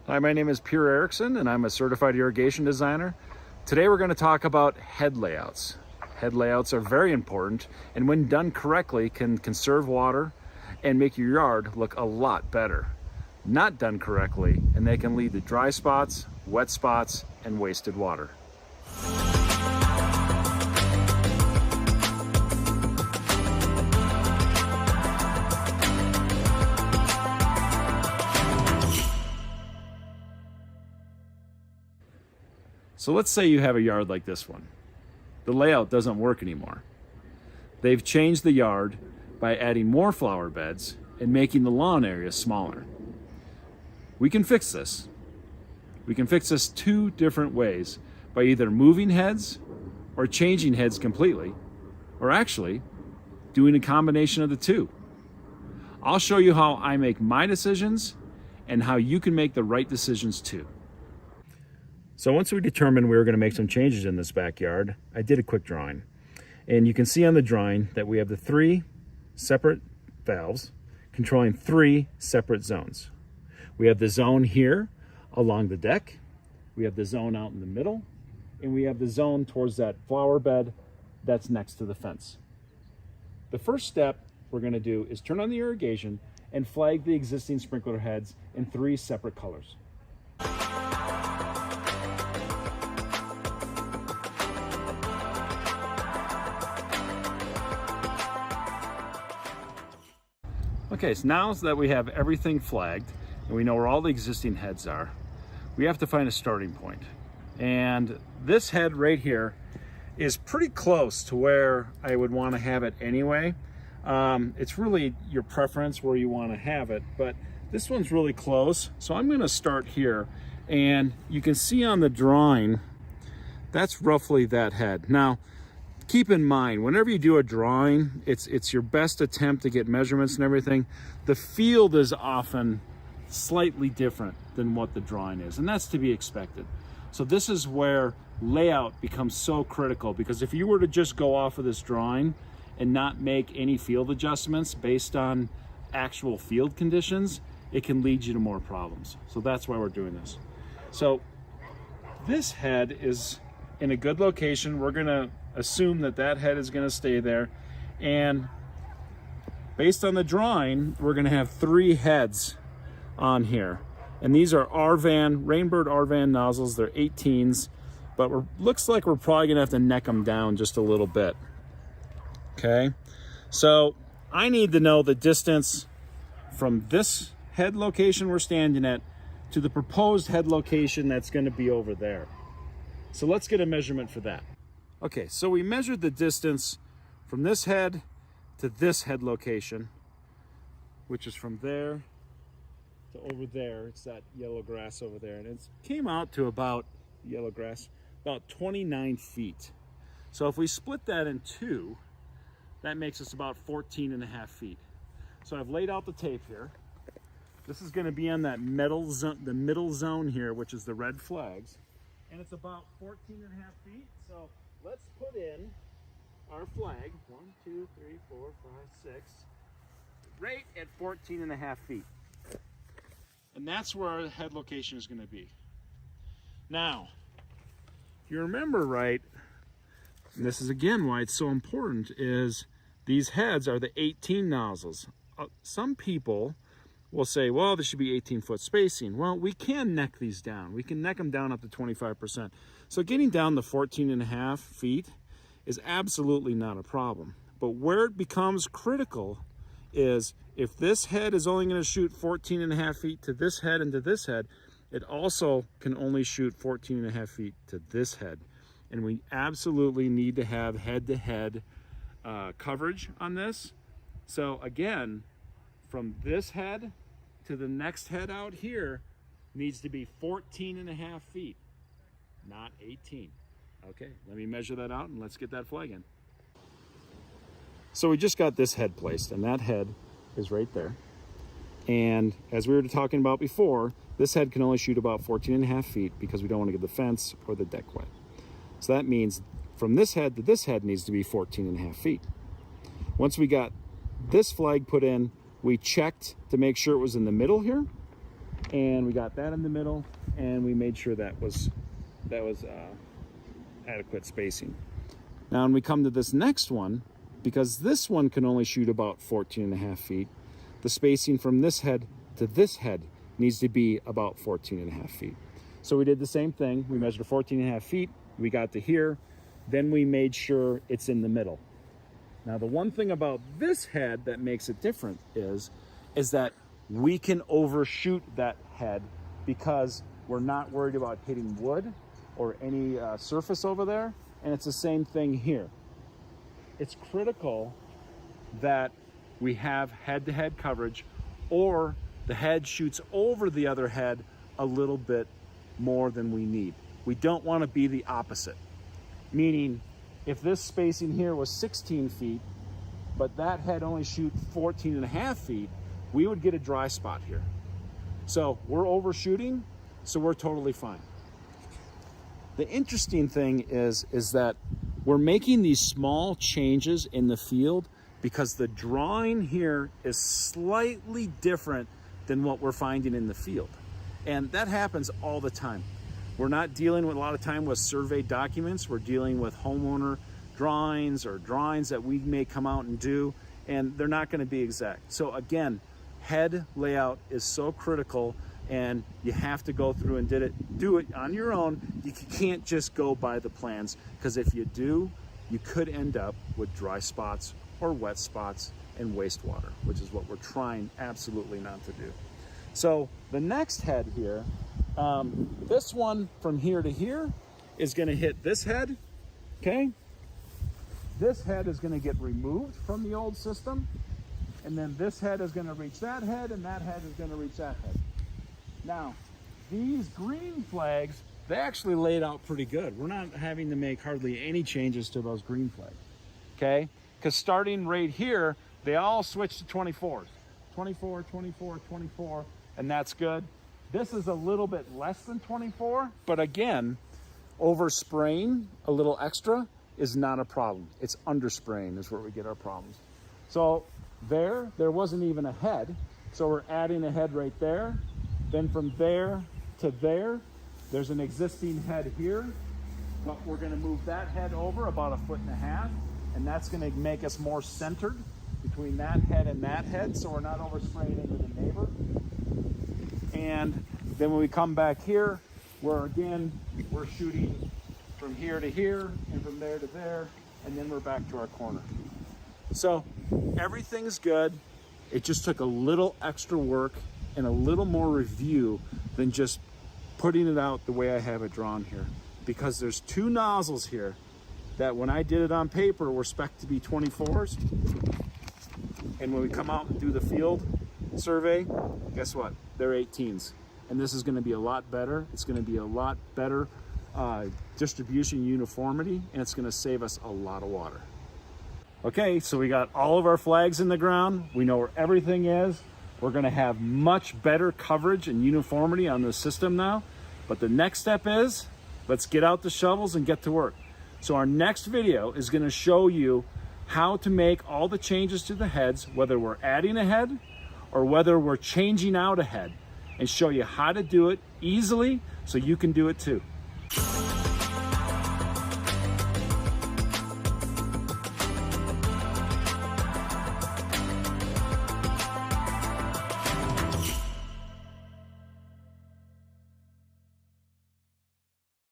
Hi, my name is Pierre Erickson and I'm a certified irrigation designer. Today we're going to talk about head layouts. Head layouts are very important and when done correctly can conserve water and make your yard look a lot better. Not done correctly and they can lead to dry spots, wet spots, and wasted water. So let's say you have a yard like this one. The layout doesn't work anymore. They've changed the yard by adding more flower beds and making the lawn area smaller. We can fix this. We can fix this two different ways, by either moving heads or changing heads completely, or actually doing a combination of the two. I'll show you how I make my decisions and how you can make the right decisions too. So once we determined we were going to make some changes in this backyard, I did a quick drawing. And you can see on the drawing that we have the three separate valves controlling three separate zones. We have the zone here along the deck, we have the zone out in the middle, and we have the zone towards that flower bed that's next to the fence. The first step we're going to do is turn on the irrigation and flag the existing sprinkler heads in three separate colors. Okay, so now that we have everything flagged and we know where all the existing heads are, we have to find a starting point. And this head right here is pretty close to where I would want to have it anyway. It's really your preference where you want to have it, but this one's really close. So I'm going to start here, and you can see on the drawing, that's roughly that head. Now, keep in mind, whenever you do a drawing, it's your best attempt to get measurements and everything. The field is often slightly different than what the drawing is, and that's to be expected. So this is where layout becomes so critical, because if you were to just go off of this drawing and not make any field adjustments based on actual field conditions, it can lead you to more problems. So that's why we're doing this. So this head is in a good location. We're gonna assume that that head is going to stay there, and based on the drawing we're going to have three heads on here, and these are Rainbird Arvan nozzles. They're 18s, but looks like we're probably going to have to neck them down just a little bit. Okay, so I need to know the distance from this head location we're standing at to the proposed head location that's going to be over there. So let's get a measurement for that. Okay, so we measured the distance from this head to this head location, which is from there to over there. It's that yellow grass over there, and it came out to about, yellow grass, about 29 feet. So if we split that in two, that makes us about 14 and a half feet. So I've laid out the tape here. This is going to be on that middle zone here, which is the red flags, and it's about 14 and a half feet. So let's put in our flag, 1, 2, 3, 4, 5, 6, right at 14 and a half feet. And that's where our head location is going to be. Now, if you remember right, and this is again why it's so important, is these heads are the 18 nozzles. Some people will say, well, there should be 18-foot spacing. Well, we can neck these down. We can neck them down up to 25%. So getting down to 14 and a half feet is absolutely not a problem. But where it becomes critical is if this head is only going to shoot 14 and a half feet to this head and to this head, it also can only shoot 14 and a half feet to this head. And we absolutely need to have head-to-head coverage on this. So again, from this head to the next head out here needs to be 14 and a half feet, not 18. Okay, let me measure that out and let's get that flag in. So we just got this head placed, and that head is right there. And as we were talking about before, this head can only shoot about 14 and a half feet because we don't want to get the fence or the deck wet. So that means from this head to this head needs to be 14 and a half feet. Once we got this flag put in, we checked to make sure it was in the middle here, and we got that in the middle, and we made sure that was adequate spacing. Now when we come to this next one, because this one can only shoot about 14.5 feet, the spacing from this head to this head needs to be about 14.5 feet. So we did the same thing. We measured 14.5 feet, we got to here, then we made sure it's in the middle. Now the one thing about this head that makes it different is that we can overshoot that head because we're not worried about hitting wood or any surface over there, and it's the same thing here. It's critical that we have head-to-head coverage, or the head shoots over the other head a little bit more than we need. We don't want to be the opposite, meaning if this spacing here was 16 feet, but that head only shoot 14.5 feet, we would get a dry spot here. So we're overshooting, so we're totally fine. The interesting thing is that we're making these small changes in the field because the drawing here is slightly different than what we're finding in the field. And that happens all the time. We're not dealing with a lot of time with survey documents. We're dealing with homeowner drawings or drawings that we may come out and do, and they're not going to be exact. So again, head layout is so critical, and you have to go through and do it on your own. You can't just go by the plans, because if you do, you could end up with dry spots or wet spots and wastewater, which is what we're trying absolutely not to do. So the next head here, this one from here to here is going to hit this head, okay? This head is going to get removed from the old system, and then this head is going to reach that head, and that head is going to reach that head. Now, these green flags, they actually laid out pretty good. We're not having to make hardly any changes to those green flags, okay? Because starting right here, they all switch to 24s. 24, 24, 24, and that's good. This is a little bit less than 24, but again, overspraying a little extra is not a problem. It's underspraying is where we get our problems. So there wasn't even a head, so we're adding a head right there. Then from there to there, there's an existing head here, but we're gonna move that head over about 1.5 feet, and that's gonna make us more centered between that head and that head, so we're not overspraying into the neighbor. And then when we come back here, we're shooting from here to here and from there to there, and then we're back to our corner. So everything's good. It just took a little extra work and a little more review than just putting it out the way I have it drawn here, because there's 2 nozzles here that when I did it on paper were spec'd to be 24s, and when we come out and do the field survey, guess what? They're 18s, and this is going to be a lot better. It's going to be a lot better distribution uniformity, and it's going to save us a lot of water. Okay, so we got all of our flags in the ground. We know where everything is. We're going to have much better coverage and uniformity on the system now. But the next step is, let's get out the shovels and get to work. So our next video is going to show you how to make all the changes to the heads, whether we're adding a head or whether we're changing out a head, and show you how to do it easily so you can do it too.